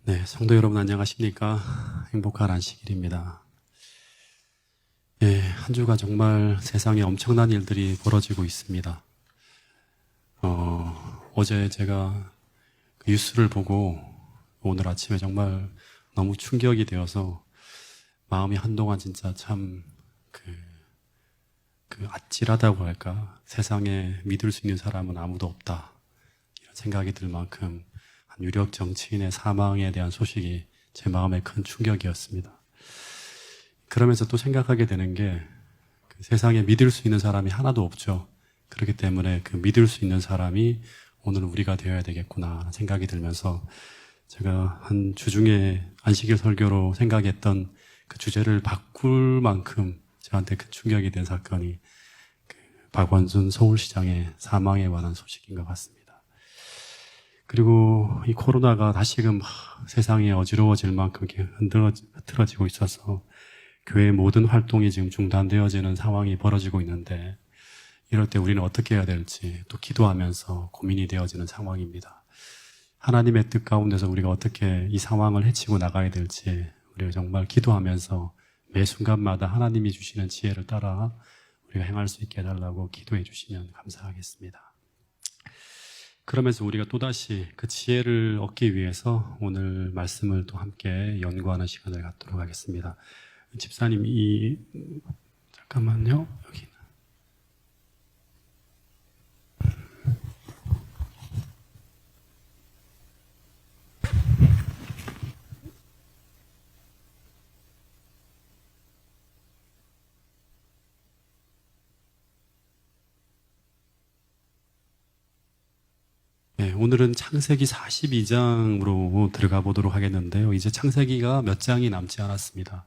네, 성도 여러분 안녕하십니까? 행복한 안식일입니다. 네, 한 주가 정말 세상에 엄청난 일들이 벌어지고 있습니다. 어제 제가 그 뉴스를 보고 오늘 아침에 정말 너무 충격이 되어서 마음이 한동안 진짜 참 아찔하다고 할까? 세상에 믿을 수 있는 사람은 아무도 없다. 이런 생각이 들 만큼 한 유력 정치인의 사망에 대한 소식이 제 마음에 큰 충격이었습니다. 그러면서 또 생각하게 되는 게 세상에 믿을 수 있는 사람이 하나도 없죠. 그렇기 때문에 그 믿을 수 있는 사람이 오늘 우리가 되어야 되겠구나 생각이 들면서 제가 한 주중에 안식일 설교로 생각했던 그 주제를 바꿀 만큼 저한테 큰 충격이 된 사건이 박원순 서울시장의 사망에 관한 소식인 것 같습니다. 그리고 이 코로나가 다시금 세상에 어지러워질 만큼 흐트러지고 있어서 교회 모든 활동이 지금 중단되어지는 상황이 벌어지고 있는데 이럴 때 우리는 어떻게 해야 될지 또 기도하면서 고민이 되어지는 상황입니다. 하나님의 뜻 가운데서 우리가 어떻게 이 상황을 헤치고 나가야 될지 우리가 정말 기도하면서 매 순간마다 하나님이 주시는 지혜를 따라 우리가 행할 수 있게 해달라고 기도해 주시면 감사하겠습니다. 그러면서 우리가 또다시 그 지혜를 얻기 위해서 오늘 말씀을 또 함께 연구하는 시간을 갖도록 하겠습니다. 집사님, 잠깐만요. 여기는. 네, 오늘은 창세기 42장으로 들어가 보도록 하겠는데요. 이제 창세기가 몇 장이 남지 않았습니다.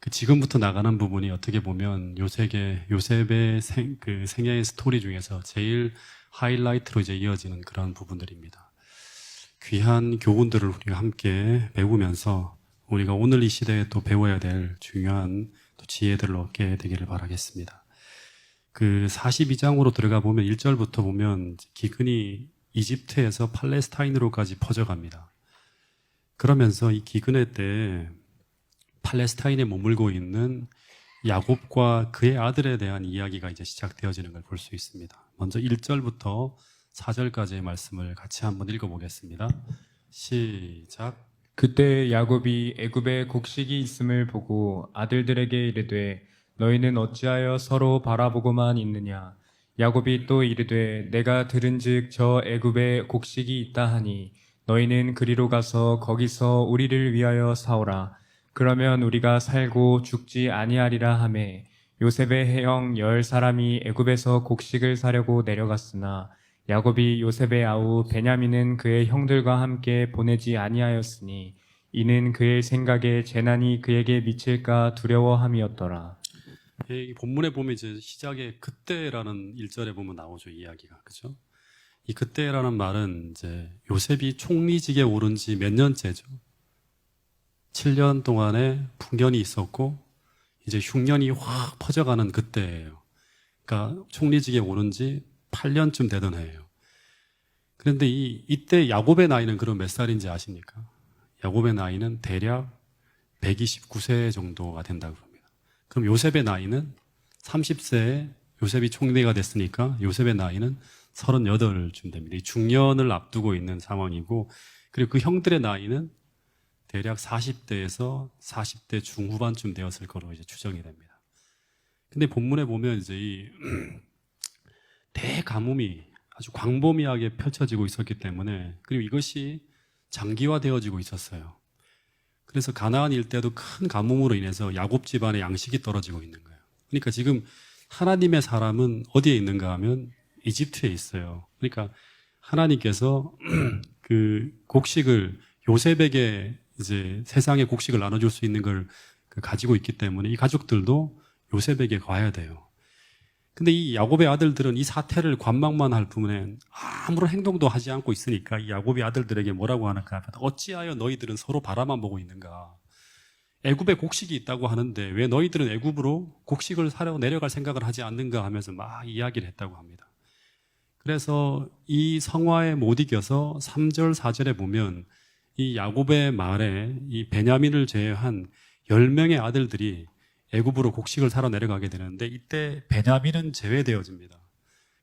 지금부터 나가는 부분이 어떻게 보면 요셉의 생애의 스토리 중에서 제일 하이라이트로 이제 이어지는 그런 부분들입니다. 귀한 교훈들을 우리가 함께 배우면서 우리가 오늘 이 시대에 또 배워야 될 중요한 또 지혜들을 얻게 되기를 바라겠습니다. 42장으로 들어가 보면 1절부터 보면 기근이 이집트에서 팔레스타인으로까지 퍼져갑니다. 그러면서 이 기근의 때 팔레스타인에 머물고 있는 야곱과 그의 아들에 대한 이야기가 이제 시작되어지는 걸 볼 수 있습니다. 먼저 1절부터 4절까지의 말씀을 같이 한번 읽어보겠습니다. 시작. 그때 야곱이 애굽에 곡식이 있음을 보고 아들들에게 이르되 너희는 어찌하여 서로 바라보고만 있느냐. 야곱이 또 이르되 내가 들은즉 저 애굽에 곡식이 있다 하니 너희는 그리로 가서 거기서 우리를 위하여 사오라. 그러면 우리가 살고 죽지 아니하리라 하매 요셉의 형 10사람이 애굽에서 곡식을 사려고 내려갔으나 야곱이 요셉의 아우 베냐민은 그의 형들과 함께 보내지 아니하였으니 이는 그의 생각에 재난이 그에게 미칠까 두려워함이었더라. 이 본문에 보면 이제 시작에 그때라는 1절에 보면 나오죠, 이야기가. 그죠? 이 그때라는 말은 이제 요셉이 총리직에 오른 지 몇 년째죠? 7년 동안의 풍년이 있었고 이제 흉년이 확 퍼져가는 그때예요. 그러니까 총리직에 오른 지 8년쯤 되던 해예요. 그런데 이때 야곱의 나이는 그럼 몇 살인지 아십니까? 야곱의 나이는 대략 129세 정도가 된다고 합니다. 그럼 요셉의 나이는 30세에 요셉이 총리가 됐으니까 요셉의 나이는 38쯤 됩니다. 이 중년을 앞두고 있는 상황이고, 그리고 그 형들의 나이는 대략 40대에서 40대 중후반쯤 되었을 거로 이제 추정이 됩니다. 근데 본문에 보면 이제 이 대가뭄이 아주 광범위하게 펼쳐지고 있었기 때문에, 그리고 이것이 장기화되어지고 있었어요. 그래서 가나안 일대도 큰 가뭄으로 인해서 야곱 집안의 양식이 떨어지고 있는 거예요. 그러니까 지금 하나님의 사람은 어디에 있는가 하면 이집트에 있어요. 그러니까 하나님께서 그 곡식을 요셉에게 이제 세상의 곡식을 나눠줄 수 있는 걸 가지고 있기 때문에 이 가족들도 요셉에게 가야 돼요. 근데 이 야곱의 아들들은 이 사태를 관망만 할 뿐에 아무런 행동도 하지 않고 있으니까 이 야곱의 아들들에게 뭐라고 하는가? 어찌하여 너희들은 서로 바라만 보고 있는가? 애굽에 곡식이 있다고 하는데 왜 너희들은 애굽으로 곡식을 사려 내려갈 생각을 하지 않는가 하면서 막 이야기를 했다고 합니다. 그래서 이 성화에 못 이겨서 3절, 4절에 보면 이 야곱의 말에 이 베냐민을 제외한 10명의 아들들이 애굽으로 곡식을 사러 내려가게 되는데 이때 베냐민은 제외되어집니다.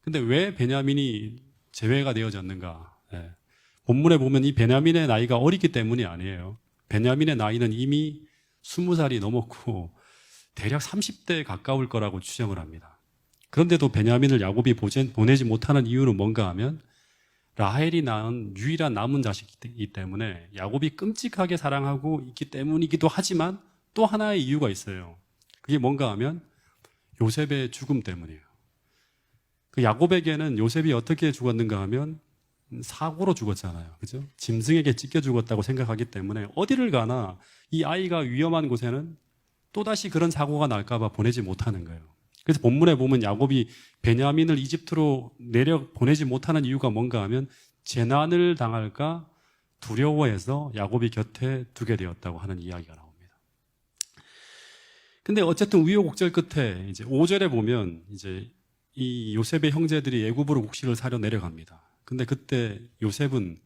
근데 왜 베냐민이 제외가 되어졌는가? 예. 본문에 보면 이 베냐민의 나이가 어리기 때문이 아니에요. 베냐민의 나이는 이미 20살이 넘었고 대략 30대에 가까울 거라고 추정을 합니다. 그런데도 베냐민을 야곱이 보내지 못하는 이유는 뭔가 하면 라헬이 낳은 유일한 남은 자식이기 때문에 야곱이 끔찍하게 사랑하고 있기 때문이기도 하지만 또 하나의 이유가 있어요. 그게 뭔가 하면 요셉의 죽음 때문이에요. 그 야곱에게는 요셉이 어떻게 죽었는가 하면 사고로 죽었잖아요. 그죠? 짐승에게 찢겨 죽었다고 생각하기 때문에 어디를 가나 이 아이가 위험한 곳에는 또다시 그런 사고가 날까봐 보내지 못하는 거예요. 그래서 본문에 보면 야곱이 베냐민을 이집트로 내려 보내지 못하는 이유가 뭔가 하면 재난을 당할까 두려워해서 야곱이 곁에 두게 되었다고 하는 이야기가 나옵니다. 근데 어쨌든 우여곡절 끝에 이제 5절에 보면 이제 이 요셉의 형제들이 애굽으로 곡식을 사려 내려갑니다. 근데 그때 요셉은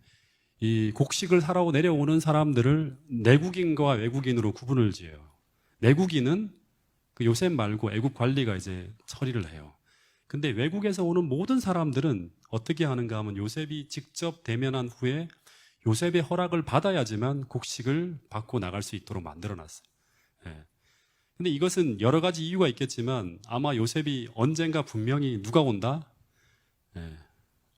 이 곡식을 사러 내려오는 사람들을 내국인과 외국인으로 구분을 지어요. 내국인은 그 요셉 말고 애국 관리가 이제 처리를 해요. 근데 외국에서 오는 모든 사람들은 어떻게 하는가 하면 요셉이 직접 대면한 후에 요셉의 허락을 받아야지만 곡식을 받고 나갈 수 있도록 만들어 놨어요. 예. 근데 이것은 여러 가지 이유가 있겠지만 아마 요셉이 언젠가 분명히 누가 온다? 예.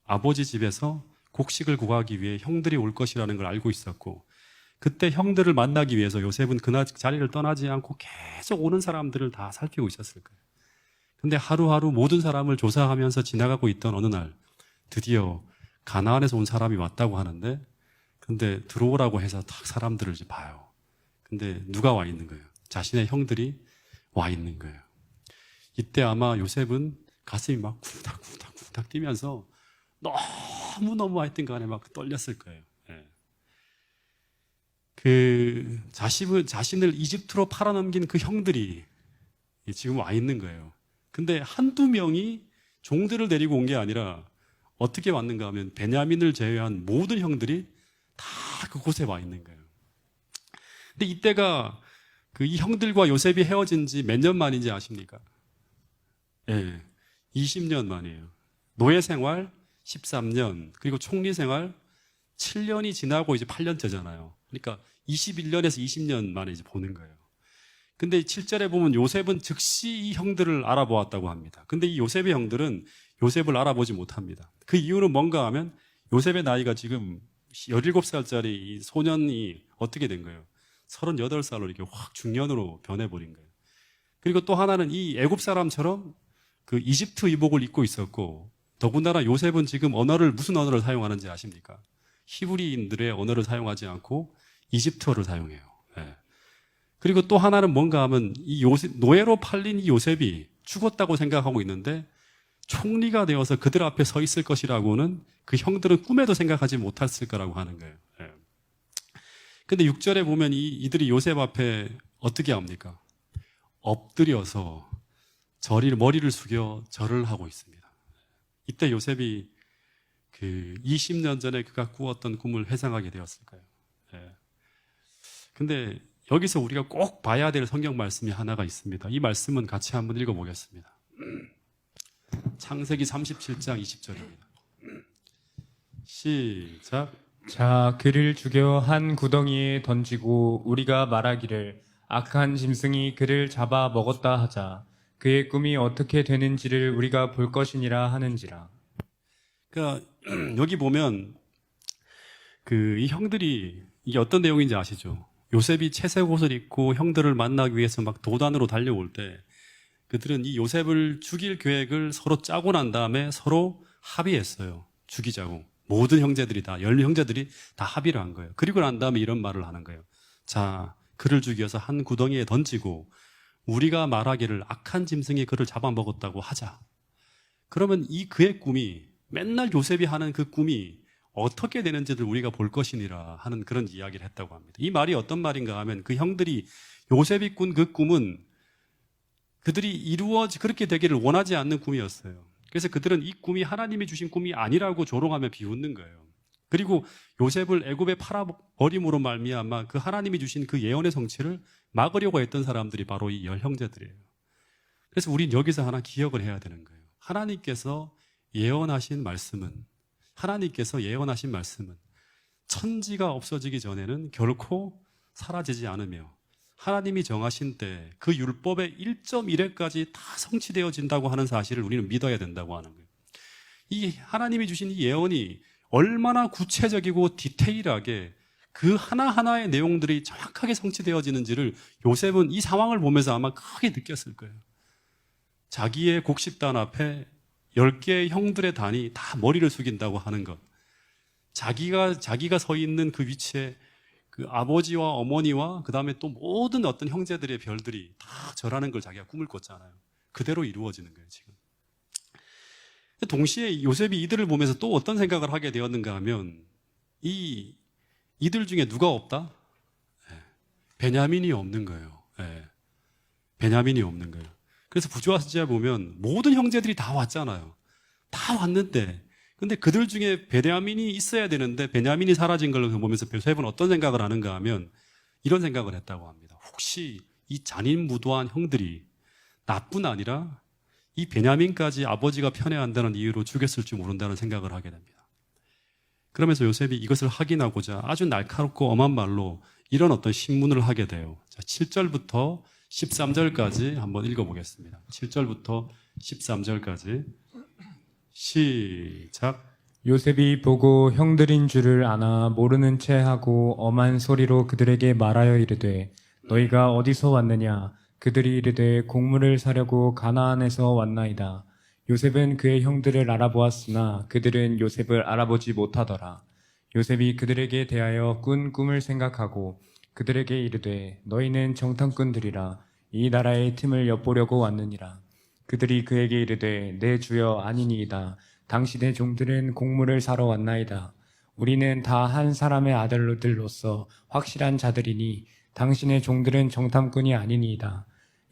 아버지 집에서 곡식을 구하기 위해 형들이 올 것이라는 걸 알고 있었고 그때 형들을 만나기 위해서 요셉은 그날 자리를 떠나지 않고 계속 오는 사람들을 다 살피고 있었을 거예요. 근데 하루하루 모든 사람을 조사하면서 지나가고 있던 어느 날 드디어 가나안에서 온 사람이 왔다고 하는데 근데 들어오라고 해서 딱 사람들을 이제 봐요. 근데 누가 와 있는 거예요? 자신의 형들이 와 있는 거예요. 이때 아마 요셉은 가슴이 막 쿵닥쿵닥쿵닥 뛰면서 너무너무 하여튼 간에 막 떨렸을 거예요. 예. 그 자신을 이집트로 팔아넘긴 그 형들이 지금 와 있는 거예요. 근데 한두 명이 종들을 데리고 온 게 아니라 어떻게 왔는가 하면 베냐민을 제외한 모든 형들이 다 그곳에 와 있는 거예요. 근데 이때가 그 이 형들과 요셉이 헤어진 지 몇 년 만인지 아십니까? 예. 20년 만이에요. 노예 생활 13년, 그리고 총리 생활 7년이 지나고 이제 8년째잖아요. 그러니까 21년에서 20년 만에 이제 보는 거예요. 근데 7절에 보면 요셉은 즉시 이 형들을 알아보았다고 합니다. 근데 이 요셉의 형들은 요셉을 알아보지 못합니다. 그 이유는 뭔가 하면 요셉의 나이가 지금 17살짜리 이 소년이 어떻게 된 거예요? 38살로 이렇게 확 중년으로 변해버린 거예요. 그리고 또 하나는 이 애굽 사람처럼 그 이집트 의복을 입고 있었고 더군다나 요셉은 지금 무슨 언어를 사용하는지 아십니까? 히브리인들의 언어를 사용하지 않고 이집트어를 사용해요. 예. 그리고 또 하나는 뭔가 하면 노예로 팔린 이 요셉이 죽었다고 생각하고 있는데 총리가 되어서 그들 앞에 서 있을 것이라고는 그 형들은 꿈에도 생각하지 못했을 거라고 하는 거예요. 예. 근데 6절에 보면 이들이 요셉 앞에 어떻게 합니까? 엎드려서 머리를 숙여 절을 하고 있습니다. 이때 요셉이 그 20년 전에 그가 꾸었던 꿈을 회상하게 되었을 거예요. 예. 근데 여기서 우리가 꼭 봐야 될 성경 말씀이 하나가 있습니다. 이 말씀은 같이 한번 읽어보겠습니다. 창세기 37장 20절입니다. 시작. 자, 그를 죽여 한 구덩이에 던지고 우리가 말하기를 악한 짐승이 그를 잡아 먹었다 하자. 그의 꿈이 어떻게 되는지를 우리가 볼 것이니라 하는지라. 그러니까 여기 보면 이 형들이 이게 어떤 내용인지 아시죠? 요셉이 채색 옷을 입고 형들을 만나기 위해서 막 도단으로 달려올 때 그들은 이 요셉을 죽일 계획을 서로 짜고 난 다음에 서로 합의했어요. 죽이자고. 모든 형제들이 다, 10형제들이 다 합의를 한 거예요. 그리고 난 다음에 이런 말을 하는 거예요. 자, 그를 죽여서 한 구덩이에 던지고 우리가 말하기를 악한 짐승이 그를 잡아먹었다고 하자. 그러면 그의 꿈이 맨날 요셉이 하는 그 꿈이 어떻게 되는지를 우리가 볼 것이니라 하는 그런 이야기를 했다고 합니다. 이 말이 어떤 말인가 하면 그 형들이 요셉이 꾼 그 꿈은 그들이 그렇게 되기를 원하지 않는 꿈이었어요. 그래서 그들은 이 꿈이 하나님이 주신 꿈이 아니라고 조롱하며 비웃는 거예요. 그리고 요셉을 애굽에 팔아버림으로 말미암아 그 하나님이 주신 그 예언의 성취를 막으려고 했던 사람들이 바로 이 열 형제들이에요. 그래서 우린 여기서 하나 기억을 해야 되는 거예요. 하나님께서 예언하신 말씀은 천지가 없어지기 전에는 결코 사라지지 않으며 하나님이 정하신 때 그 율법의 1.1회까지 다 성취되어진다고 하는 사실을 우리는 믿어야 된다고 하는 거예요. 이 하나님이 주신 이 예언이 얼마나 구체적이고 디테일하게 그 하나하나의 내용들이 정확하게 성취되어지는지를 요셉은 이 상황을 보면서 아마 크게 느꼈을 거예요. 자기의 곡식단 앞에 10개의 형들의 단이 다 머리를 숙인다고 하는 것. 자기가 서 있는 그 위치에 그 아버지와 어머니와 그 다음에 또 모든 어떤 형제들의 별들이 다 절하는 걸 자기가 꿈을 꿨잖아요. 그대로 이루어지는 거예요, 지금. 동시에 요셉이 이들을 보면서 또 어떤 생각을 하게 되었는가 하면 이들 중에 누가 없다? 베냐민이 없는 거예요. 베냐민이 없는 거예요. 그래서 부조화스지에 보면 모든 형제들이 다 왔잖아요. 다 왔는데 근데 그들 중에 베냐민이 있어야 되는데 베냐민이 사라진 걸 보면서 요셉은 어떤 생각을 하는가 하면 이런 생각을 했다고 합니다. 혹시 이 잔인무도한 형들이 나뿐 아니라 이 베냐민까지 아버지가 편애한다는 이유로 죽였을지 모른다는 생각을 하게 됩니다. 그러면서 요셉이 이것을 확인하고자 아주 날카롭고 엄한 말로 이런 어떤 신문을 하게 돼요. 자, 7절부터 13절까지 한번 읽어보겠습니다. 7절부터 13절까지 시작. 요셉이 보고 형들인 줄을 아나 모르는 채 하고 엄한 소리로 그들에게 말하여 이르되 너희가 어디서 왔느냐? 그들이 이르되 곡물을 사려고 가나안에서 왔나이다. 요셉은 그의 형들을 알아보았으나 그들은 요셉을 알아보지 못하더라. 요셉이 그들에게 대하여 꾼 꿈을 생각하고 그들에게 이르되 너희는 정탐꾼들이라 이 나라의 틈을 엿보려고 왔느니라. 그들이 그에게 이르되 내 주여 아니니이다. 당신의 종들은 곡물을 사러 왔나이다. 우리는 다 한 사람의 아들들로서 확실한 자들이니 당신의 종들은 정탐꾼이 아니니이다.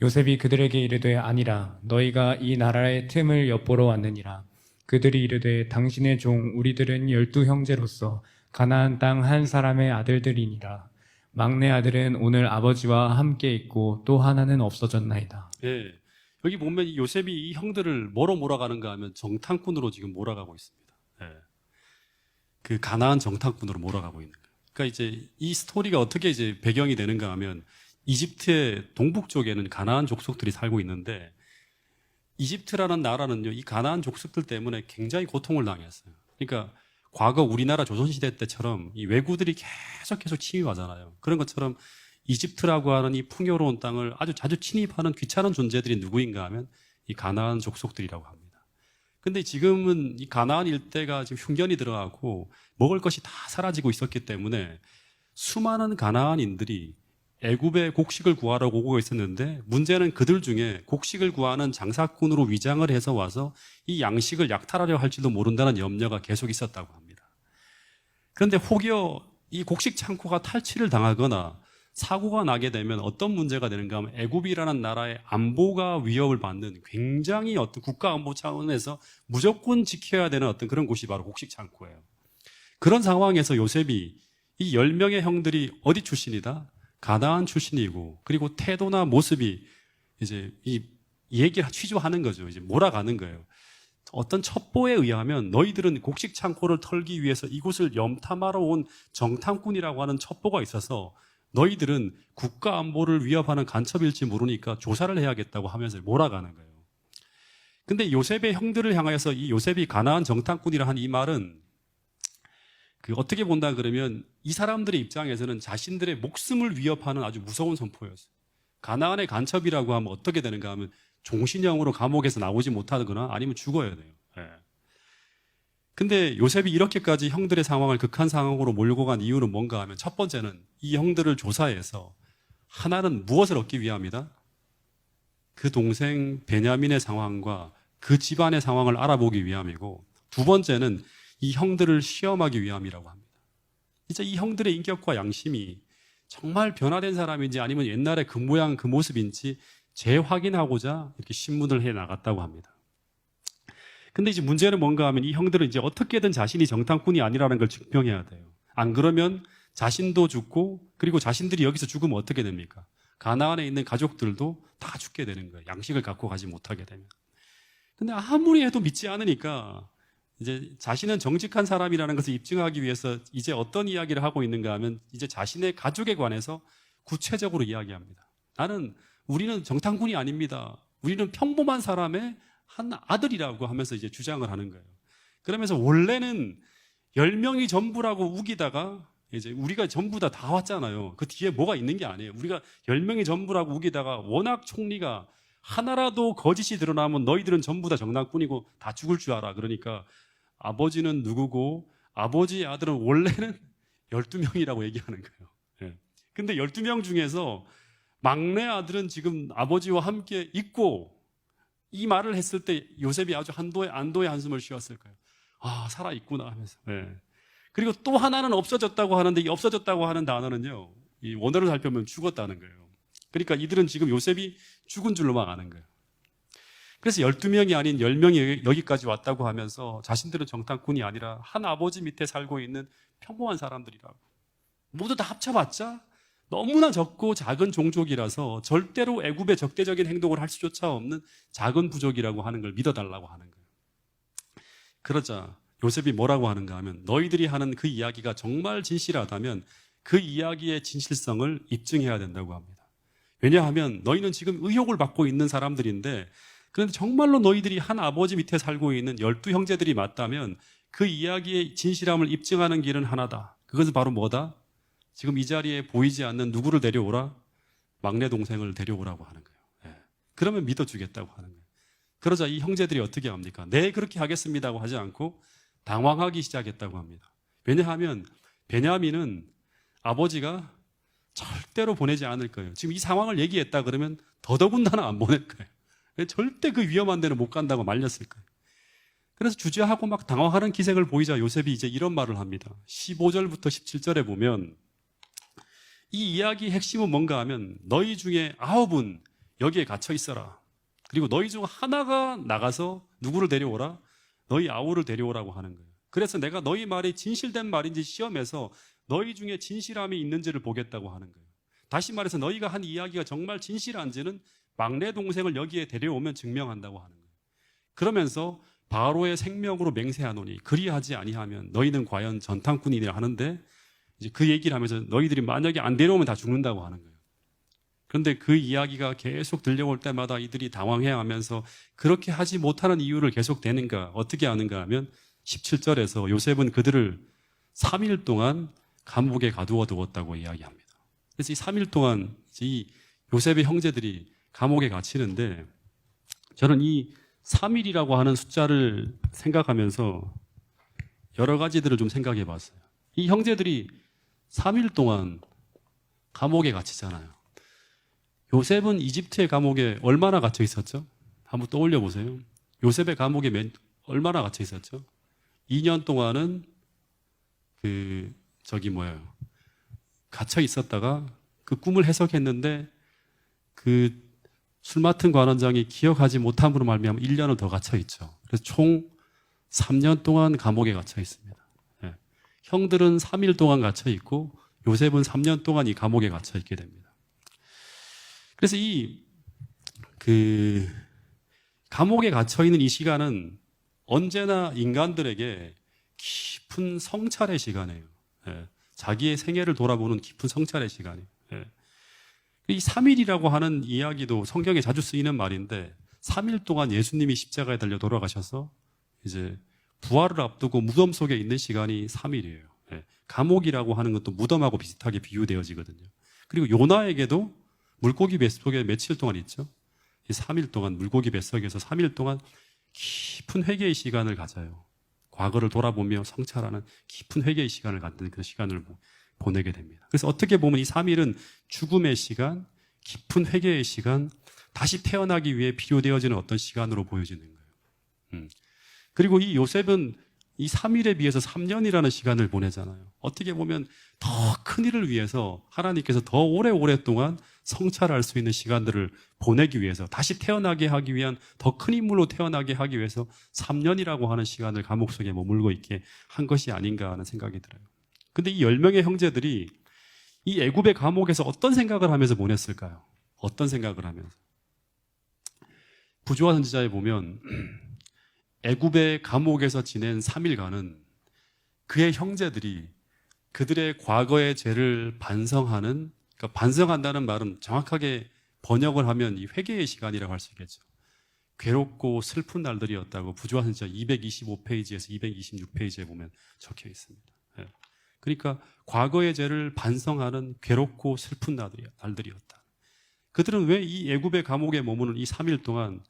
요셉이 그들에게 이르되 아니라 너희가 이 나라의 틈을 엿보러 왔느니라. 그들이 이르되 당신의 종 우리들은 12형제로서 가나안 땅 한 사람의 아들들이니라. 막내 아들은 오늘 아버지와 함께 있고 또 하나는 없어졌나이다. 예. 여기 보면 이 요셉이 이 형들을 뭐로 몰아가는가 하면 정탐꾼으로 지금 몰아가고 있습니다. 예. 그 가나안 정탐꾼으로 몰아가고 있는 거예요. 그러니까 이제 이 스토리가 어떻게 이제 배경이 되는가 하면 이집트의 동북 쪽에는 가나안 족속들이 살고 있는데 이집트라는 나라는요, 이 가나안 족속들 때문에 굉장히 고통을 당했어요. 그러니까 과거 우리나라 조선시대 때처럼 이 왜구들이 계속 침입하잖아요. 그런 것처럼 이집트라고 하는 이 풍요로운 땅을 아주 자주 침입하는 귀찮은 존재들이 누구인가 하면 이 가나안 족속들이라고 합니다. 근데 지금은 이 가나안 일대가 지금 흉년이 들어가고 먹을 것이 다 사라지고 있었기 때문에 수많은 가나안인들이 애굽에 곡식을 구하러 오고 있었는데 문제는 그들 중에 곡식을 구하는 장사꾼으로 위장을 해서 와서 이 양식을 약탈하려 할지도 모른다는 염려가 계속 있었다고 합니다. 그런데 혹여 이 곡식 창고가 탈취를 당하거나 사고가 나게 되면 어떤 문제가 되는가 하면 애굽이라는 나라의 안보가 위협을 받는 굉장히 어떤 국가 안보 차원에서 무조건 지켜야 되는 어떤 그런 곳이 바로 곡식 창고예요. 그런 상황에서 요셉이 이 10명의 형들이 어디 출신이다? 가나안 출신이고, 그리고 태도나 모습이 이제 이 얘기를 취조하는 거죠. 이제 몰아가는 거예요. 어떤 첩보에 의하면 너희들은 곡식 창고를 털기 위해서 이곳을 염탐하러 온 정탐꾼이라고 하는 첩보가 있어서 너희들은 국가 안보를 위협하는 간첩일지 모르니까 조사를 해야겠다고 하면서 몰아가는 거예요. 근데 요셉의 형들을 향하여서 이 요셉이 가나안 정탐꾼이라 한 이 말은 그 어떻게 본다 그러면 이 사람들의 입장에서는 자신들의 목숨을 위협하는 아주 무서운 선포였어요. 가나안의 간첩이라고 하면 어떻게 되는가 하면 종신형으로 감옥에서 나오지 못하거나 아니면 죽어야 돼요. 예. 근데 요셉이 이렇게까지 형들의 상황을 극한 상황으로 몰고 간 이유는 뭔가 하면 첫 번째는 이 형들을 조사해서 하나는 무엇을 얻기 위함이다? 그 동생 베냐민의 상황과 그 집안의 상황을 알아보기 위함이고, 두 번째는 이 형들을 시험하기 위함이라고 합니다. 진짜 이 형들의 인격과 양심이 정말 변화된 사람인지 아니면 옛날에 그 모양 그 모습인지 재확인하고자 이렇게 신문을 해 나갔다고 합니다. 근데 이제 문제는 뭔가 하면 이 형들은 이제 어떻게든 자신이 정탐꾼이 아니라는 걸 증명해야 돼요. 안 그러면 자신도 죽고, 그리고 자신들이 여기서 죽으면 어떻게 됩니까? 가나안에 있는 가족들도 다 죽게 되는 거예요. 양식을 갖고 가지 못하게 되면. 근데 아무리 해도 믿지 않으니까 이제 자신은 정직한 사람이라는 것을 입증하기 위해서 이제 어떤 이야기를 하고 있는가 하면 이제 자신의 가족에 관해서 구체적으로 이야기합니다. 우리는 정탐꾼이 아닙니다. 우리는 평범한 사람의 한 아들이라고 하면서 이제 주장을 하는 거예요. 그러면서 원래는 10명이 전부라고 우기다가 이제 우리가 전부 다 왔잖아요. 그 뒤에 뭐가 있는 게 아니에요. 우리가 10명이 전부라고 우기다가 워낙 총리가 하나라도 거짓이 드러나면 너희들은 전부 다 정탐꾼이고 다 죽을 줄 알아. 그러니까 아버지는 누구고 아버지의 아들은 원래는 12명이라고 얘기하는 거예요. 예. 근데 12명 중에서 막내 아들은 지금 아버지와 함께 있고 이 말을 했을 때 요셉이 아주 안도의 한숨을 쉬었을 거예요. 아, 살아있구나 하면서. 예. 그리고 또 하나는 없어졌다고 하는데 이 없어졌다고 하는 단어는요, 이 원어를 살펴보면 죽었다는 거예요. 그러니까 이들은 지금 요셉이 죽은 줄로만 아는 거예요. 그래서 12명이 아닌 10명이 여기까지 왔다고 하면서 자신들은 정탐꾼이 아니라 한 아버지 밑에 살고 있는 평범한 사람들이라고. 모두 다 합쳐봤자 너무나 적고 작은 종족이라서 절대로 애굽의 적대적인 행동을 할 수조차 없는 작은 부족이라고 하는 걸 믿어달라고 하는 거예요. 그러자 요셉이 뭐라고 하는가 하면 너희들이 하는 그 이야기가 정말 진실하다면 그 이야기의 진실성을 입증해야 된다고 합니다. 왜냐하면 너희는 지금 의혹을 받고 있는 사람들인데 그런데 정말로 너희들이 한 아버지 밑에 살고 있는 12형제들이 맞다면 그 이야기의 진실함을 입증하는 길은 하나다. 그것은 바로 뭐다? 지금 이 자리에 보이지 않는 누구를 데려오라? 막내 동생을 데려오라고 하는 거예요. 예. 그러면 믿어주겠다고 하는 거예요. 그러자 이 형제들이 어떻게 합니까? 네, 그렇게 하겠습니다고 하지 않고 당황하기 시작했다고 합니다. 왜냐하면 베냐민은 아버지가 절대로 보내지 않을 거예요. 지금 이 상황을 얘기했다 그러면 더더군다나 안 보낼 거예요. 절대 그 위험한 데는 못 간다고 말렸을 거예요. 그래서 주저하고 막 당황하는 기색을 보이자 요셉이 이제 이런 말을 합니다. 15절부터 17절에 보면 이 이야기의 핵심은 뭔가 하면 너희 중에 9은 여기에 갇혀 있어라. 그리고 너희 중 하나가 나가서 누구를 데려오라? 너희 아우를 데려오라고 하는 거예요. 그래서 내가 너희 말이 진실된 말인지 시험해서 너희 중에 진실함이 있는지를 보겠다고 하는 거예요. 다시 말해서 너희가 한 이야기가 정말 진실한지는 막내 동생을 여기에 데려오면 증명한다고 하는 거예요. 그러면서 바로의 생명으로 맹세하노니 그리하지 아니하면 너희는 과연 전탐꾼이냐 하는데 이제 그 얘기를 하면서 너희들이 만약에 안 데려오면 다 죽는다고 하는 거예요. 그런데 그 이야기가 계속 들려올 때마다 이들이 당황해하면서 그렇게 하지 못하는 이유를 계속 대는가 어떻게 하는가 하면 17절에서 요셉은 그들을 3일 동안 감옥에 가두어 두었다고 이야기합니다. 그래서 이 3일 동안 이 요셉의 형제들이 감옥에 갇히는데 저는 이 3일이라고 하는 숫자를 생각하면서 여러 가지들을 좀 생각해 봤어요. 이 형제들이 3일 동안 감옥에 갇히잖아요. 요셉은 이집트의 감옥에 얼마나 갇혀 있었죠? 한번 떠올려 보세요. 요셉의 감옥에 얼마나 갇혀 있었죠? 2년 동안은 갇혀 있었다가 그 꿈을 해석했는데 그 술 맡은 관원장이 기억하지 못함으로 말미암아 1년을 더 갇혀 있죠. 그래서 총 3년 동안 감옥에 갇혀 있습니다. 예. 형들은 3일 동안 갇혀 있고 요셉은 3년 동안 이 감옥에 갇혀 있게 됩니다. 그래서 감옥에 갇혀 있는 이 시간은 언제나 인간들에게 깊은 성찰의 시간이에요. 예. 자기의 생애를 돌아보는 깊은 성찰의 시간이에요. 예. 이 3일이라고 하는 이야기도 성경에 자주 쓰이는 말인데 3일 동안 예수님이 십자가에 달려 돌아가셔서 이제 부활을 앞두고 무덤 속에 있는 시간이 3일이에요. 예. 감옥이라고 하는 것도 무덤하고 비슷하게 비유되어지거든요. 그리고 요나에게도 물고기 뱃속에 며칠 동안 있죠. 이 3일 동안 물고기 뱃속에서 3일 동안 깊은 회개의 시간을 가져요. 과거를 돌아보며 성찰하는 깊은 회개의 시간을 갖는 그 시간을 보내게 됩니다. 그래서 어떻게 보면 이 3일은 죽음의 시간, 깊은 회개의 시간, 다시 태어나기 위해 필요되어지는 어떤 시간으로 보여지는 거예요. 그리고 이 요셉은 이 3일에 비해서 3년이라는 시간을 보내잖아요. 어떻게 보면 더 큰 일을 위해서 하나님께서 더 오랫동안 성찰할 수 있는 시간들을 보내기 위해서, 다시 태어나게 하기 위한 더 큰 인물로 태어나게 하기 위해서 3년이라고 하는 시간을 감옥 속에 머물고 있게 한 것이 아닌가 하는 생각이 들어요. 근데 이 10명의 형제들이 이 애굽의 감옥에서 어떤 생각을 하면서 보냈을까요? 어떤 생각을 하면서? 부조화 선지자에 보면 애굽의 감옥에서 지낸 3일간은 그의 형제들이 그들의 과거의 죄를 반성하는, 그러니까 반성한다는 말은 정확하게 번역을 하면 이 회개의 시간이라고 할 수 있겠죠. 괴롭고 슬픈 날들이었다고 부조화 선지자 225페이지에서 226페이지에 보면 적혀 있습니다. 예. 그러니까 과거의 죄를 반성하는 괴롭고 슬픈 날들이었다. 그들은 왜 이 애굽의 감옥에 머무는 이 3일 동안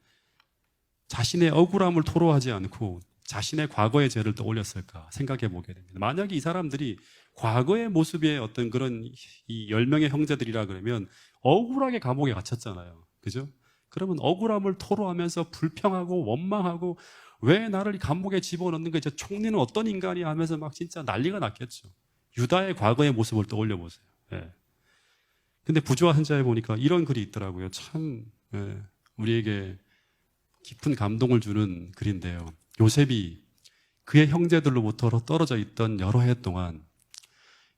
자신의 억울함을 토로하지 않고 자신의 과거의 죄를 떠올렸을까 생각해 보게 됩니다. 만약에 이 사람들이 과거의 모습의 어떤 그런 이 10명의 형제들이라 그러면 억울하게 감옥에 갇혔잖아요. 그죠? 그러면 억울함을 토로하면서 불평하고 원망하고 왜 나를 이 감옥에 집어넣는 거야? 저 총리는 어떤 인간이야? 하면서 막 진짜 난리가 났겠죠. 유다의 과거의 모습을 떠올려 보세요. 예. 근데 부조화 선지자에 보니까 이런 글이 있더라고요. 참 우리에게 깊은 감동을 주는 글인데요. 요셉이 그의 형제들로부터 떨어져 있던 여러 해 동안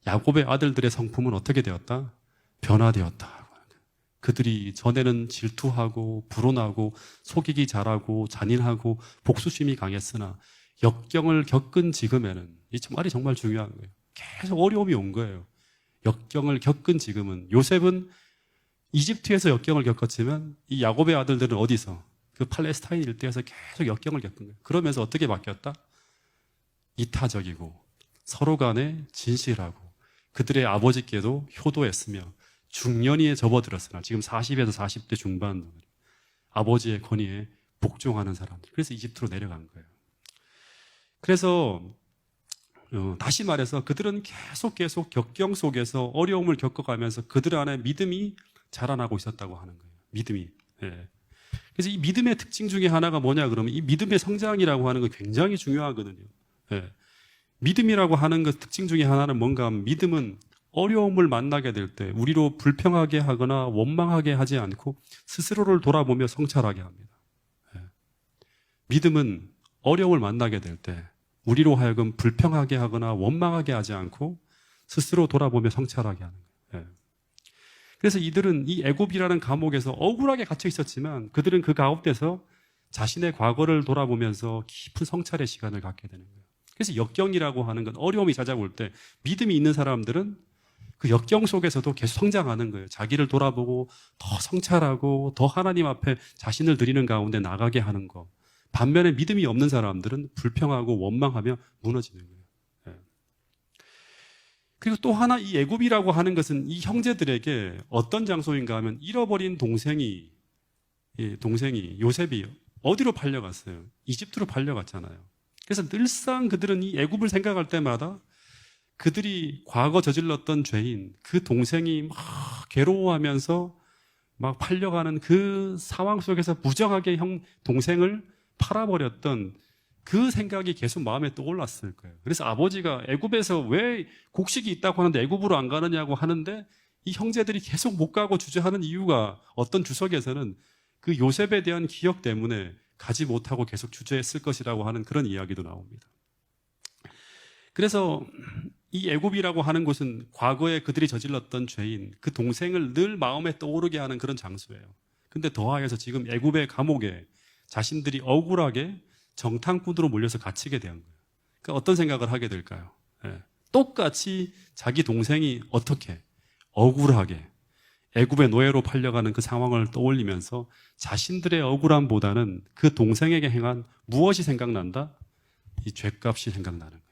야곱의 아들들의 성품은 어떻게 되었다? 변화되었다. 그들이 전에는 질투하고 불온하고 속이기 잘하고 잔인하고 복수심이 강했으나 역경을 겪은 지금에는, 이 말이 정말 중요한 거예요. 계속 어려움이 온 거예요. 역경을 겪은 지금은, 요셉은 이집트에서 역경을 겪었지만 이 야곱의 아들들은 어디서? 그 팔레스타인 일대에서 계속 역경을 겪은 거예요. 그러면서 어떻게 바뀌었다? 이타적이고 서로 간에 진실하고 그들의 아버지께도 효도했으며 중년이에 접어들었으나 지금 40에서 40대 중반, 아버지의 권위에 복종하는 사람들. 그래서 이집트로 내려간 거예요. 그래서 다시 말해서 그들은 계속 역경 속에서 어려움을 겪어가면서 그들 안에 믿음이 자라나고 있었다고 하는 거예요. 믿음이. 예. 그래서 이 믿음의 특징 중에 하나가 뭐냐 그러면 이 믿음의 성장이라고 하는 거 굉장히 중요하거든요. 예. 믿음이라고 하는 것 특징 중에 하나는 뭔가 하면 믿음은 어려움을 만나게 될 때 우리로 불평하게 하거나 원망하게 하지 않고 스스로를 돌아보며 성찰하게 합니다. 예. 믿음은 어려움을 만나게 될 때 우리로 하여금 불평하게 하거나 원망하게 하지 않고 스스로 돌아보며 성찰하게 하는 거예요. 예. 그래서 이들은 이 애굽이라는 감옥에서 억울하게 갇혀 있었지만 그들은 그 가운데서 자신의 과거를 돌아보면서 깊은 성찰의 시간을 갖게 되는 거예요. 그래서 역경이라고 하는 건 어려움이 찾아올 때 믿음이 있는 사람들은 그 역경 속에서도 계속 성장하는 거예요. 자기를 돌아보고 더 성찰하고 더 하나님 앞에 자신을 드리는 가운데 나가게 하는 거. 반면에 믿음이 없는 사람들은 불평하고 원망하며 무너지는 거예요. 예. 그리고 또 하나 이 애굽이라고 하는 것은 이 형제들에게 어떤 장소인가 하면 잃어버린 동생이 요셉이 어디로 팔려갔어요? 이집트로 팔려갔잖아요. 그래서 늘상 그들은 이 애굽을 생각할 때마다 그들이 과거 저질렀던 죄인 그 동생이 막 괴로워하면서 막 팔려가는 그 상황 속에서 무정하게 동생을 팔아버렸던 그 생각이 계속 마음에 떠올랐을 거예요. 그래서 아버지가 애굽에서 왜 곡식이 있다고 하는데 애굽으로 안 가느냐고 하는데 이 형제들이 계속 못 가고 주저하는 이유가 어떤 주석에서는 그 요셉에 대한 기억 때문에 가지 못하고 계속 주저했을 것이라고 하는 그런 이야기도 나옵니다. 그래서 이 애굽이라고 하는 곳은 과거에 그들이 저질렀던 죄인 그 동생을 늘 마음에 떠오르게 하는 그런 장소예요. 근데 더하여서 지금 애굽의 감옥에 자신들이 억울하게 정탐꾼으로 몰려서 갇히게 된 거예요. 그러니까 어떤 생각을 하게 될까요? 예. 똑같이 자기 동생이 어떻게 억울하게 애굽의 노예로 팔려가는 그 상황을 떠올리면서 자신들의 억울함보다는 그 동생에게 행한 무엇이 생각난다? 이 죄값이 생각나는 거예요.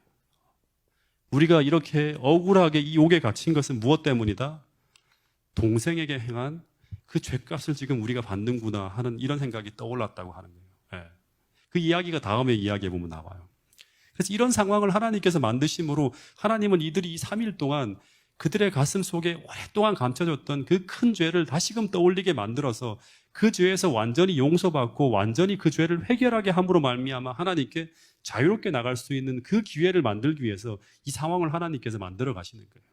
우리가 이렇게 억울하게 이 옥에 갇힌 것은 무엇 때문이다? 동생에게 행한 그 죄값을 지금 우리가 받는구나 하는 이런 생각이 떠올랐다고 하는 거예요. 예. 그 이야기가 다음에 이야기해 보면 나와요. 그래서 이런 상황을 하나님께서 만드심으로 하나님은 이들이 이 3일 동안 그들의 가슴 속에 오랫동안 감춰졌던 그 큰 죄를 다시금 떠올리게 만들어서 그 죄에서 완전히 용서받고 완전히 그 죄를 해결하게 함으로 말미암아 하나님께 자유롭게 나갈 수 있는 그 기회를 만들기 위해서 이 상황을 하나님께서 만들어 가시는 거예요.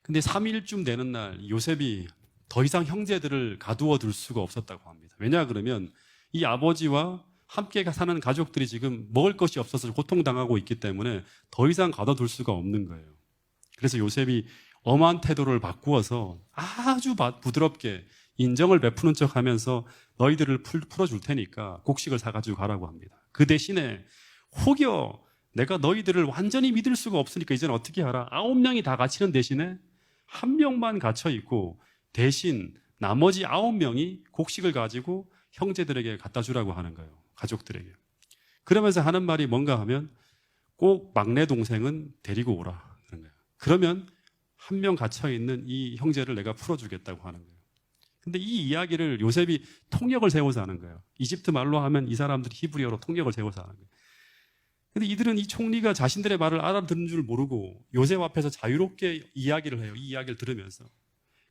근데 3일쯤 되는 날 요셉이 더 이상 형제들을 가두어 둘 수가 없었다고 합니다. 왜냐 그러면 이 아버지와 함께 사는 가족들이 지금 먹을 것이 없어서 고통당하고 있기 때문에 더 이상 가둬둘 수가 없는 거예요. 그래서 요셉이 엄한 태도를 바꾸어서 아주 부드럽게 인정을 베푸는 척 하면서 너희들을 풀어줄 테니까 곡식을 사가지고 가라고 합니다. 그 대신에 혹여 내가 너희들을 완전히 믿을 수가 없으니까 이제는 어떻게 하라? 9명이 다 갇히는 대신에 1명만 갇혀 있고 대신 나머지 9명이 곡식을 가지고 형제들에게 갖다 주라고 하는 거예요. 가족들에게. 그러면서 하는 말이 뭔가 하면 꼭 막내 동생은 데리고 오라. 그런 거예요. 그러면 1명 갇혀 있는 이 형제를 내가 풀어주겠다고 하는 거예요. 근데 이 이야기를 요셉이 통역을 세워서 하는 거예요. 이집트 말로 하면 이 사람들이 히브리어로 통역을 세워서 하는 거예요. 근데 이들은 이 총리가 자신들의 말을 알아듣는 줄 모르고 요셉 앞에서 자유롭게 이야기를 해요. 이 이야기를 들으면서.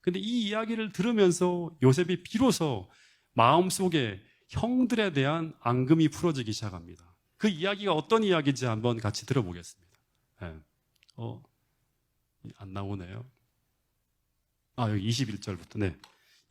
근데 이 이야기를 들으면서 요셉이 비로소 마음속에 형들에 대한 앙금이 풀어지기 시작합니다. 그 이야기가 어떤 이야기인지 한번 같이 들어보겠습니다. 네. 안 나오네요. 여기 21절부터. 네.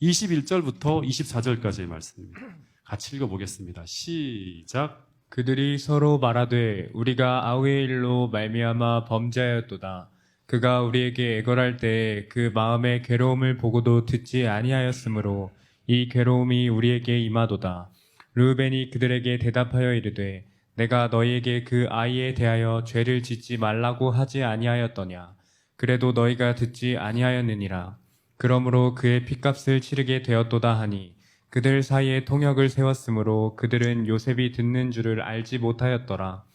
21절부터 24절까지의 말씀입니다. 같이 읽어보겠습니다. 시작. 그들이 서로 말하되 우리가 아우의 일로 말미암아 범죄하였도다. 그가 우리에게 애걸할 때에 그 마음의 괴로움을 보고도 듣지 아니하였으므로 이 괴로움이 우리에게 임하도다. 르우벤이 그들에게 대답하여 이르되 내가 너희에게 그 아이에 대하여 죄를 짓지 말라고 하지 아니하였더냐. 그래도 너희가 듣지 아니하였느니라. 그러므로 그의 핏값을 치르게 되었도다 하니 그들 사이에 통역을 세웠으므로 그들은 요셉이 듣는 줄을 알지 못하였더라.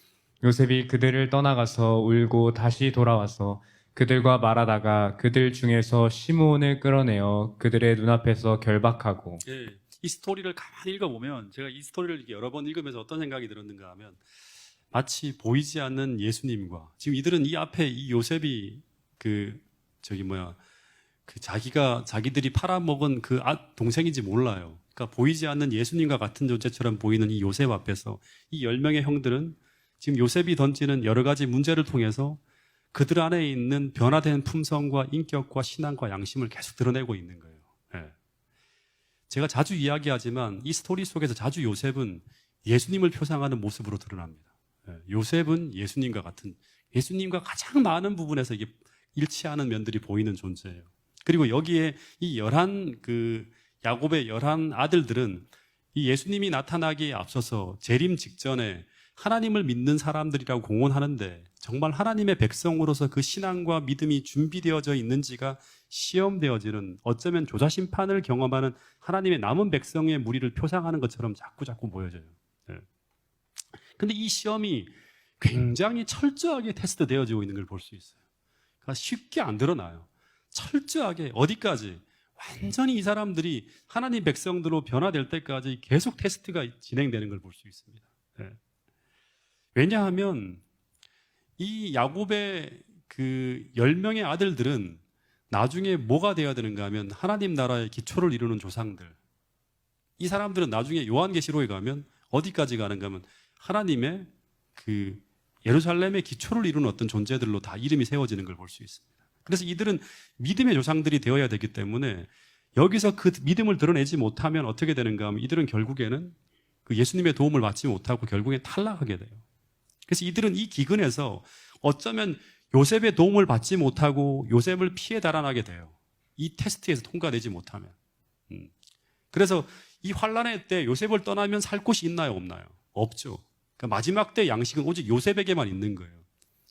요셉이 그들을 떠나가서 울고 다시 돌아와서 그들과 말하다가 그들 중에서 시므온을 끌어내어 그들의 눈앞에서 결박하고. 예, 이 스토리를 가만히 읽어보면 제가 이 스토리를 여러 번 읽으면서 어떤 생각이 들었는가 하면 마치 보이지 않는 예수님과 지금 이들은 이 앞에 이 요셉이 자기들이 팔아먹은 그 동생인지 몰라요. 그러니까 보이지 않는 예수님과 같은 존재처럼 보이는 이 요셉 앞에서 이 10명의 형들은 지금 요셉이 던지는 여러 가지 문제를 통해서 그들 안에 있는 변화된 품성과 인격과 신앙과 양심을 계속 드러내고 있는 거예요. 네. 제가 자주 이야기하지만 이 스토리 속에서 자주 요셉은 예수님을 표상하는 모습으로 드러납니다. 네. 요셉은 예수님과 가장 많은 부분에서 이게 일치하는 면들이 보이는 존재예요. 그리고 여기에 이 야곱의 11 아들들은 이 예수님이 나타나기에 앞서서 재림 직전에 하나님을 믿는 사람들이라고 공언하는데 정말 하나님의 백성으로서 그 신앙과 믿음이 준비되어져 있는지가 시험되어지는 어쩌면 조자심판을 경험하는 하나님의 남은 백성의 무리를 표상하는 것처럼 자꾸 보여져요. 그런데 이 시험이 굉장히 철저하게 테스트되어지고 있는 걸 볼 수 있어요. 그러니까 쉽게 안 드러나요. 철저하게 어디까지 완전히 이 사람들이 하나님 백성들로 변화될 때까지 계속 테스트가 진행되는 걸 볼 수 있습니다. 왜냐하면 이 야곱의 그 10명의 아들들은 나중에 뭐가 되어야 되는가 하면 하나님 나라의 기초를 이루는 조상들. 이 사람들은 나중에 요한계시록에 가면 어디까지 가는가 하면 하나님의 그 예루살렘의 기초를 이루는 어떤 존재들로 다 이름이 세워지는 걸 볼 수 있습니다. 그래서 이들은 믿음의 조상들이 되어야 되기 때문에 여기서 그 믿음을 드러내지 못하면 어떻게 되는가 하면 이들은 결국에는 그 예수님의 도움을 받지 못하고 결국에 탈락하게 돼요. 그래서 이들은 이 기근에서 어쩌면 요셉의 도움을 받지 못하고 요셉을 피해 달아나게 돼요. 이 테스트에서 통과되지 못하면. 그래서 이 환란의 때 요셉을 떠나면 살 곳이 있나요, 없나요? 없죠. 그러니까 마지막 때 양식은 오직 요셉에게만 있는 거예요.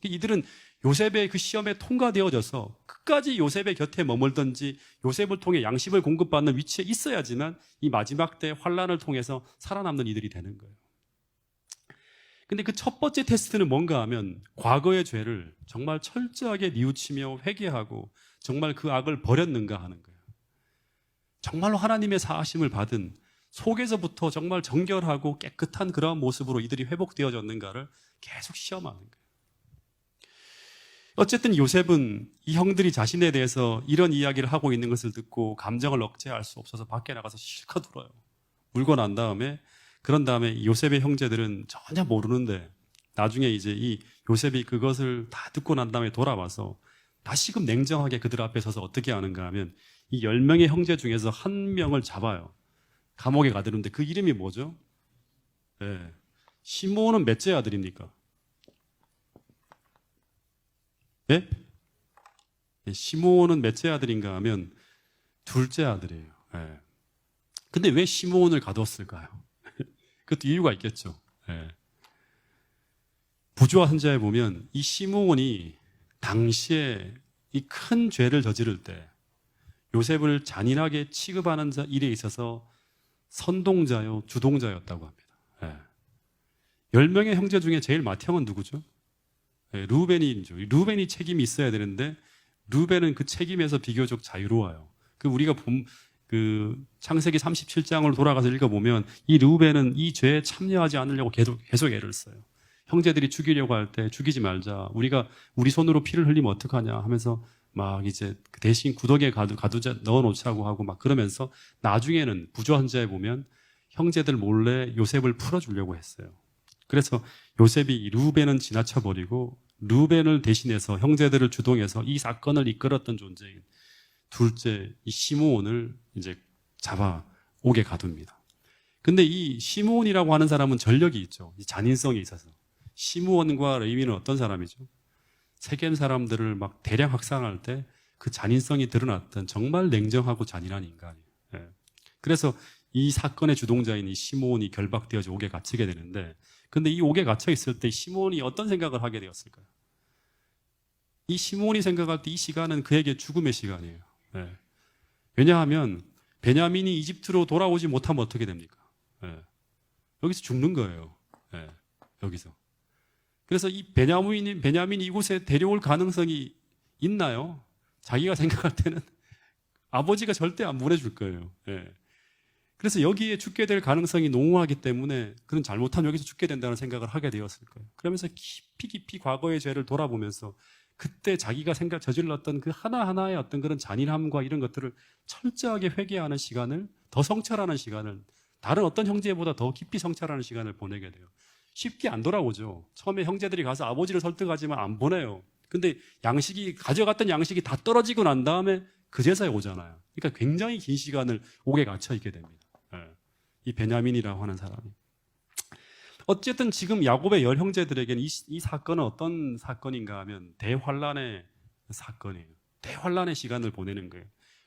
이들은 요셉의 그 시험에 통과되어져서 끝까지 요셉의 곁에 머물든지 요셉을 통해 양식을 공급받는 위치에 있어야지만 이 마지막 때 환란을 통해서 살아남는 이들이 되는 거예요. 근데 그 첫 번째 테스트는 뭔가 하면 과거의 죄를 정말 철저하게 뉘우치며 회개하고 정말 그 악을 버렸는가 하는 거예요. 정말로 하나님의 사하심을 받은 속에서부터 정말 정결하고 깨끗한 그런 모습으로 이들이 회복되어졌는가를 계속 시험하는 거예요. 어쨌든 요셉은 이 형들이 자신에 대해서 이런 이야기를 하고 있는 것을 듣고 감정을 억제할 수 없어서 밖에 나가서 실컷 울어요. 울고 난 다음에 그런 다음에 요셉의 형제들은 전혀 모르는데 나중에 이제 이 요셉이 그것을 다 듣고 난 다음에 돌아와서 다시금 냉정하게 그들 앞에 서서 어떻게 하는가 하면 이 10명의 형제 중에서 한 명을 잡아요. 감옥에 가두는데 그 이름이 뭐죠? 네. 시므온은 몇째 아들입니까? 네? 네, 시므온은 몇째 아들인가 하면 둘째 아들이에요. 네. 근데 왜 시므온을 가두었을까요? 그것도 이유가 있겠죠. 네. 부조와 선자에 보면 이 시므온이 당시에 이 큰 죄를 저지를 때 요셉을 잔인하게 취급하는 일에 있어서 선동자요, 주동자였다고 합니다. 예. 10명의 형제 중에 제일 맏형은 누구죠? 예, 루벤이죠. 루벤이 책임이 있어야 되는데 루벤은 그 책임에서 비교적 자유로워요. 우리가 그 창세기 37장을 돌아가서 읽어보면 이 루벤은 이 죄에 참여하지 않으려고 계속 애를 써요. 형제들이 죽이려고 할 때 죽이지 말자. 우리가 우리 손으로 피를 흘리면 어떡하냐 하면서 막 이제 대신 구덩이에 가두자 넣어놓자고 하고 막 그러면서 나중에는 부조한자에 보면 형제들 몰래 요셉을 풀어주려고 했어요. 그래서 요셉이 루벤은 지나쳐버리고 루벤을 대신해서 형제들을 주동해서 이 사건을 이끌었던 존재인 둘째 이 시므온을 이제 잡아 옥에 가둡니다. 근데 이 시므온이라고 하는 사람은 전력이 있죠. 잔인성이 있어서. 시므온과 레위는 어떤 사람이죠? 세겜 사람들을 막 대량 학살할 때 그 잔인성이 드러났던 정말 냉정하고 잔인한 인간이에요. 예. 그래서 이 사건의 주동자인 이 시므온이 결박되어져 옥에 갇히게 되는데, 근데 이 옥에 갇혀 있을 때 시므온이 어떤 생각을 하게 되었을까요? 이 시므온이 생각할 때 이 시간은 그에게 죽음의 시간이에요. 예. 왜냐하면 베냐민이 이집트로 돌아오지 못하면 어떻게 됩니까? 예. 여기서 죽는 거예요. 예. 여기서. 그래서 이 베냐민이 이곳에 데려올 가능성이 있나요? 자기가 생각할 때는 아버지가 절대 안 보내줄 거예요. 예. 그래서 여기에 죽게 될 가능성이 농후하기 때문에 그는 잘못하면 여기서 죽게 된다는 생각을 하게 되었을 거예요. 그러면서 깊이 과거의 죄를 돌아보면서 그때 자기가 저질렀던 그 하나하나의 어떤 그런 잔인함과 이런 것들을 철저하게 회개하는 시간을, 더 성찰하는 시간을, 다른 어떤 형제보다 더 깊이 성찰하는 시간을 보내게 돼요. 쉽게 안 돌아오죠. 처음에 형제들이 가서 아버지를 설득하지만 안 보내요. 근데 가져갔던 양식이 다 떨어지고 난 다음에 그제서야 오잖아요. 그러니까 굉장히 긴 시간을 옥에 갇혀 있게 됩니다. 이 베냐민이라고 하는 사람이. 어쨌든 지금 야곱의 10형제들에게는 이 사건은 어떤 사건인가 하면 대환란의 사건이에요. 대환란의 시간을 보내는 거예요.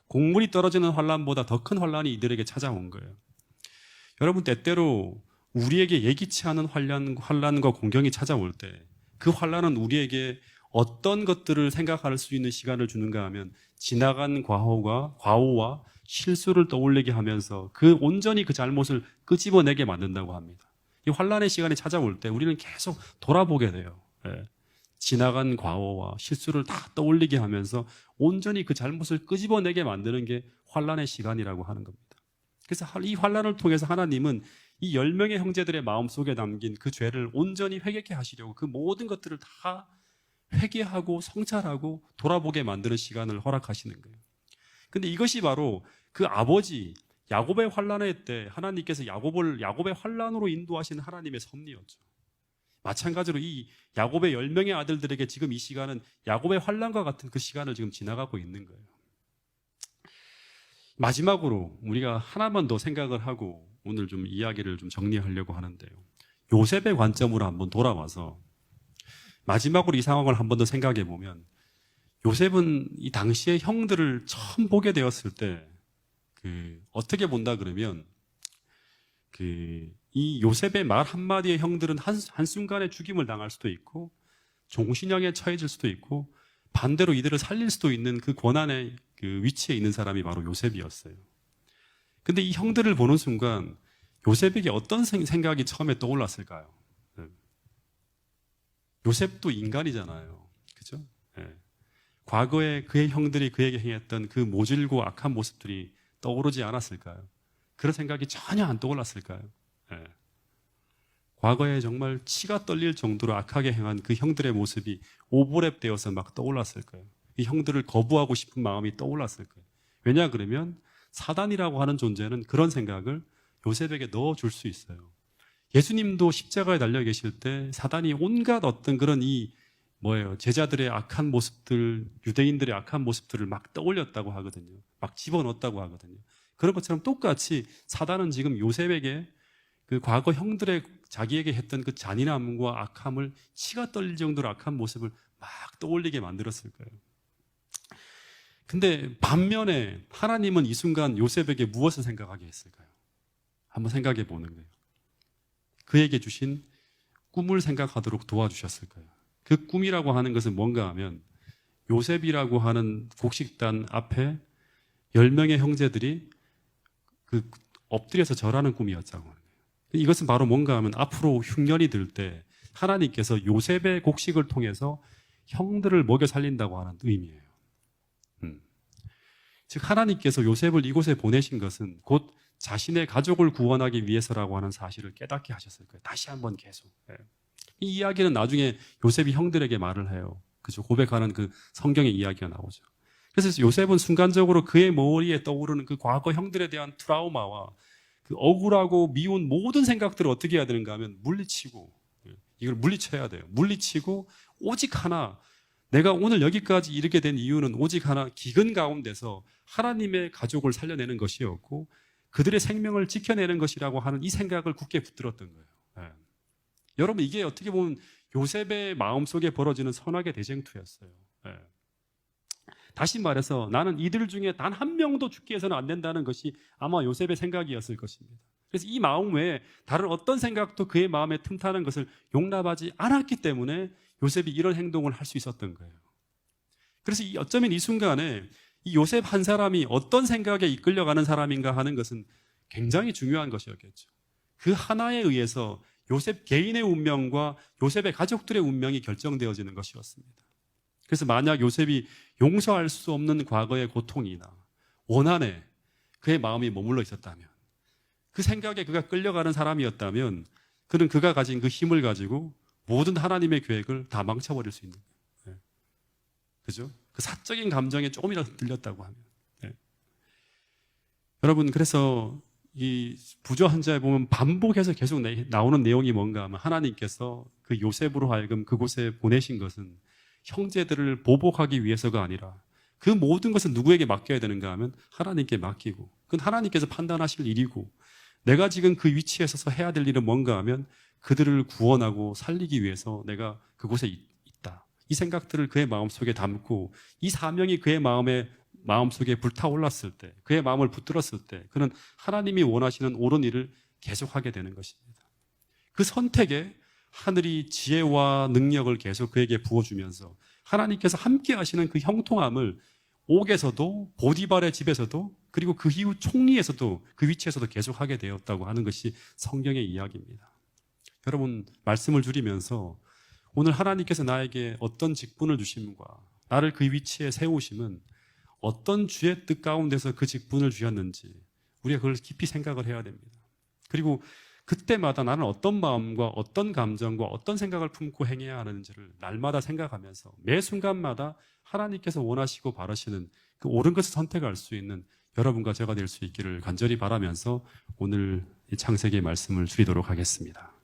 곡물이 떨어지는 환란보다 더 큰 환란이 이들에게 찾아온 거예요. 여러분, 때때로 우리에게 예기치 않은 환란과 공경이 찾아올 때 그 환란은 우리에게 어떤 것들을 생각할 수 있는 시간을 주는가 하면 지나간 과오와 실수를 떠올리게 하면서 온전히 그 잘못을 끄집어내게 만든다고 합니다. 이 환란의 시간이 찾아올 때 우리는 계속 돌아보게 돼요. 예. 지나간 과오와 실수를 다 떠올리게 하면서 온전히 그 잘못을 끄집어내게 만드는 게 환란의 시간이라고 하는 겁니다. 그래서 이 환란을 통해서 하나님은 이 10명의 형제들의 마음속에 담긴 그 죄를 온전히 회개케 하시려고 그 모든 것들을 다 회개하고 성찰하고 돌아보게 만드는 시간을 허락하시는 거예요. 근데 이것이 바로 그 아버지 야곱의 환란의 때 하나님께서 야곱의 환란으로 인도하시는 하나님의 섭리였죠. 마찬가지로 이 야곱의 10명의 아들들에게 지금 이 시간은 야곱의 환란과 같은 그 시간을 지금 지나가고 있는 거예요. 마지막으로 우리가 하나만 더 생각을 하고 오늘 좀 이야기를 좀 정리하려고 하는데요. 요셉의 관점으로 한번 돌아와서 마지막으로 이 상황을 한 번 더 생각해 보면 요셉은 이 당시의 형들을 처음 보게 되었을 때 어떻게 본다 그러면 이 요셉의 말 한마디의 형들은 한순간에 죽임을 당할 수도 있고 종신형에 처해질 수도 있고 반대로 이들을 살릴 수도 있는 그 권한의 위치에 있는 사람이 바로 요셉이었어요. 근데 이 형들을 보는 순간 요셉에게 어떤 생각이 처음에 떠올랐을까요? 요셉도 인간이잖아요. 그죠? 네. 과거에 그의 형들이 그에게 행했던 그 모질고 악한 모습들이 떠오르지 않았을까요? 그런 생각이 전혀 안 떠올랐을까요? 네. 과거에 정말 치가 떨릴 정도로 악하게 행한 그 형들의 모습이 오버랩 되어서 막 떠올랐을 거예요. 이 형들을 거부하고 싶은 마음이 떠올랐을 거예요. 왜냐 그러면 사단이라고 하는 존재는 그런 생각을 요셉에게 넣어줄 수 있어요. 예수님도 십자가에 달려 계실 때 사단이 온갖 어떤 그런 이 뭐예요? 제자들의 악한 모습들, 유대인들의 악한 모습들을 막 떠올렸다고 하거든요. 막 집어넣었다고 하거든요. 그런 것처럼 똑같이 사단은 지금 요셉에게 그 과거 형들의 자기에게 했던 그 잔인함과 악함을 치가 떨릴 정도로 악한 모습을 막 떠올리게 만들었을 거예요. 근데 반면에 하나님은 이 순간 요셉에게 무엇을 생각하게 했을까요? 한번 생각해 보는 거예요. 그에게 주신 꿈을 생각하도록 도와주셨을 거예요. 그 꿈이라고 하는 것은 뭔가 하면 요셉이라고 하는 곡식단 앞에 10명의 형제들이 그 엎드려서 절하는 꿈이었다고. 이것은 바로 뭔가 하면 앞으로 흉년이 들 때 하나님께서 요셉의 곡식을 통해서 형들을 먹여 살린다고 하는 의미예요. 즉 하나님께서 요셉을 이곳에 보내신 것은 곧 자신의 가족을 구원하기 위해서라고 하는 사실을 깨닫게 하셨을 거예요. 다시 한번 계속. 이 이야기는 나중에 요셉이 형들에게 말을 해요. 그죠? 고백하는 그 성경의 이야기가 나오죠. 그래서 요셉은 순간적으로 그의 머리에 떠오르는 그 과거 형들에 대한 트라우마와 그 억울하고 미운 모든 생각들을 어떻게 해야 되는가 하면 물리치고, 이걸 물리쳐야 돼요. 물리치고 오직 하나, 내가 오늘 여기까지 이르게 된 이유는 오직 하나, 기근 가운데서 하나님의 가족을 살려내는 것이었고 그들의 생명을 지켜내는 것이라고 하는 이 생각을 굳게 붙들었던 거예요. 여러분, 이게 어떻게 보면 요셉의 마음속에 벌어지는 선악의 대쟁투였어요. 다시 말해서 나는 이들 중에 단 한 명도 죽게 해서는 안 된다는 것이 아마 요셉의 생각이었을 것입니다. 그래서 이 마음 외에 다른 어떤 생각도 그의 마음에 틈타는 것을 용납하지 않았기 때문에 요셉이 이런 행동을 할 수 있었던 거예요. 그래서 어쩌면 이 순간에 이 요셉 한 사람이 어떤 생각에 이끌려가는 사람인가 하는 것은 굉장히 중요한 것이었겠죠. 그 하나에 의해서 요셉 개인의 운명과 요셉의 가족들의 운명이 결정되어지는 것이었습니다. 그래서 만약 요셉이 용서할 수 없는 과거의 고통이나 원한에 그의 마음이 머물러 있었다면, 그 생각에 그가 끌려가는 사람이었다면 그는 그가 가진 그 힘을 가지고 모든 하나님의 계획을 다 망쳐버릴 수 있는 거예요. 그죠? 그 사적인 감정에 조금이라도 들렸다고 하면. 여러분, 그래서 이 부조 한자에 보면 반복해서 계속 나오는 내용이 뭔가 하면 하나님께서 그 요셉으로 하여금 그곳에 보내신 것은 형제들을 보복하기 위해서가 아니라 그 모든 것을 누구에게 맡겨야 되는가 하면 하나님께 맡기고, 그건 하나님께서 판단하실 일이고 내가 지금 그 위치에 서서 해야 될 일은 뭔가 하면 그들을 구원하고 살리기 위해서 내가 그곳에 있다. 이 생각들을 그의 마음속에 담고 이 사명이 그의 마음속에 불타올랐을 때, 그의 마음을 붙들었을 때 그는 하나님이 원하시는 옳은 일을 계속하게 되는 것입니다. 그 선택에 하늘이 지혜와 능력을 계속 그에게 부어주면서 하나님께서 함께 하시는 그 형통함을 옥에서도 보디발의 집에서도 그리고 그 이후 총리에서도 그 위치에서도 계속하게 되었다고 하는 것이 성경의 이야기입니다. 여러분, 말씀을 줄이면서 오늘 하나님께서 나에게 어떤 직분을 주심과 나를 그 위치에 세우심은 어떤 주의 뜻 가운데서 그 직분을 주셨는지 우리가 그걸 깊이 생각을 해야 됩니다. 그리고 그때마다 나는 어떤 마음과 어떤 감정과 어떤 생각을 품고 행해야 하는지를 날마다 생각하면서 매 순간마다 하나님께서 원하시고 바라시는 그 옳은 것을 선택할 수 있는 여러분과 제가 될 수 있기를 간절히 바라면서 오늘 이 창세기의 말씀을 줄이도록 하겠습니다.